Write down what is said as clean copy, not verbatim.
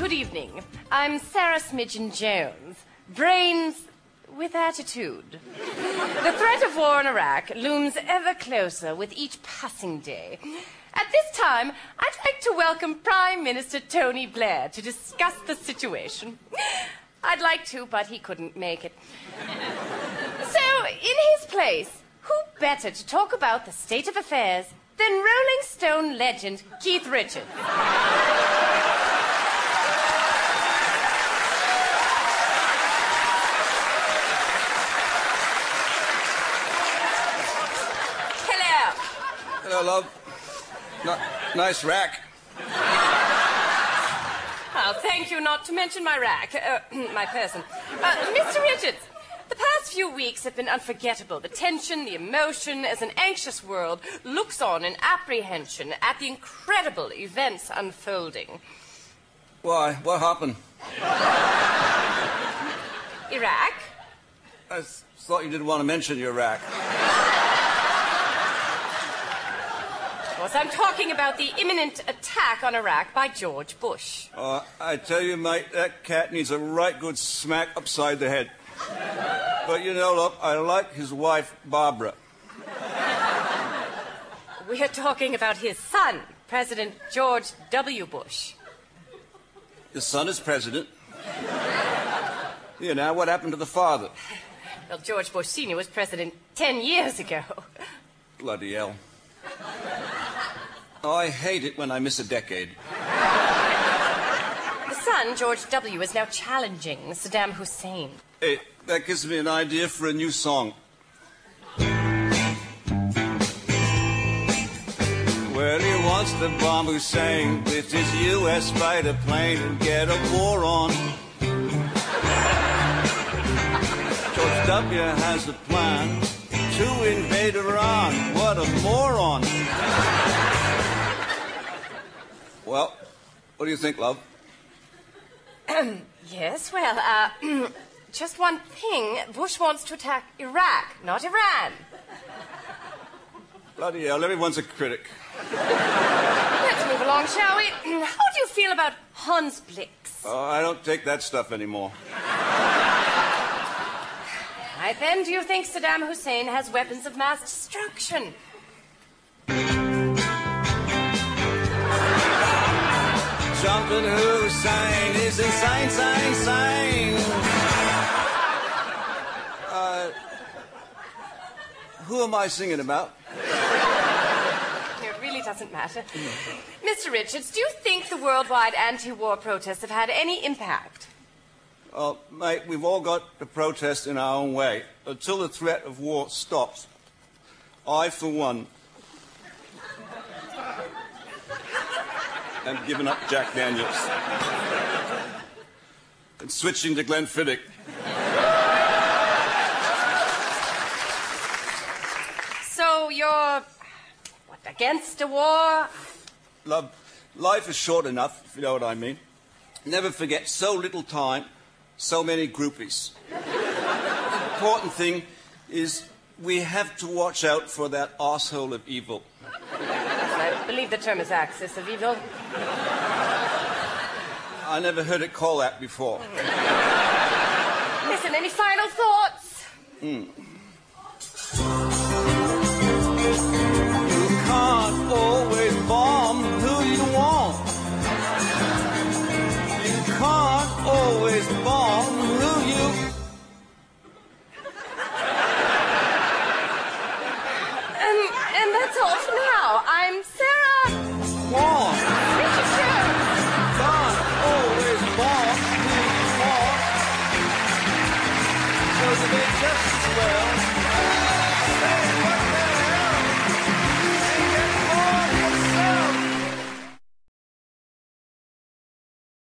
good evening. I'm Sarah Smidgen Jones. Brains with attitude. The threat of war in Iraq looms ever closer with each passing day. At this time, I'd like to welcome Prime Minister Tony Blair to discuss the situation. I'd like to, but he couldn't make it. So, in his place, who better to talk about the state of affairs than Rolling Stone legend Keith Richards? Hello. Hello, love. Nice rack. Oh, thank you, not to mention my rack. My person. Mr. Richards, the past few weeks have been unforgettable. The tension, the emotion, as an anxious world looks on in apprehension at the incredible events unfolding. Why? What happened? Iraq? I thought you didn't want to mention your rack. Of course, I'm talking about the imminent attack on Iraq by George Bush. I tell you, mate, that cat needs a right good smack upside the head. But you know, look, I like his wife, Barbara. We are talking about his son, President George W. Bush. The son is president. Now, what happened to the father? Well, George Bush Sr. was president 10 years ago. Bloody hell. I hate it when I miss a decade. The son, George W., is now challenging Saddam Hussein. Hey, that gives me an idea for a new song. Well, he wants to bomb Hussein with his U.S. fighter plane and get a war on. George W. has a plan to invade Iran. What a moron. Well, what do you think, love? Yes, well, just one thing. Bush wants to attack Iraq, not Iran. Bloody hell, everyone's a critic. Let's move along, shall we? How do you feel about Hans Blix? Oh, I don't take that stuff anymore. Right then, do you think Saddam Hussein has weapons of mass destruction? Jumping Hussein is insane, sane. Who am I singing about? It really doesn't matter. Mr. Richards, do you think the worldwide anti-war protests have had any impact? Well, mate, we've all got to protest in our own way until the threat of war stops. I, for one, am giving up Jack Daniels and switching to Glenfiddich. So you're, against a war? Love, life is short enough, if you know what I mean. Never forget, so little time, so many groupies. The important thing is we have to watch out for that arsehole of evil. I believe the term is axis of evil. I never heard it called that before. Listen, any final thoughts? You can't always bomb who you want. You can't always bomb who you... And that's all for now. I'm Sarah. Want. Richardson. Can't always bomb who you want. So they just as well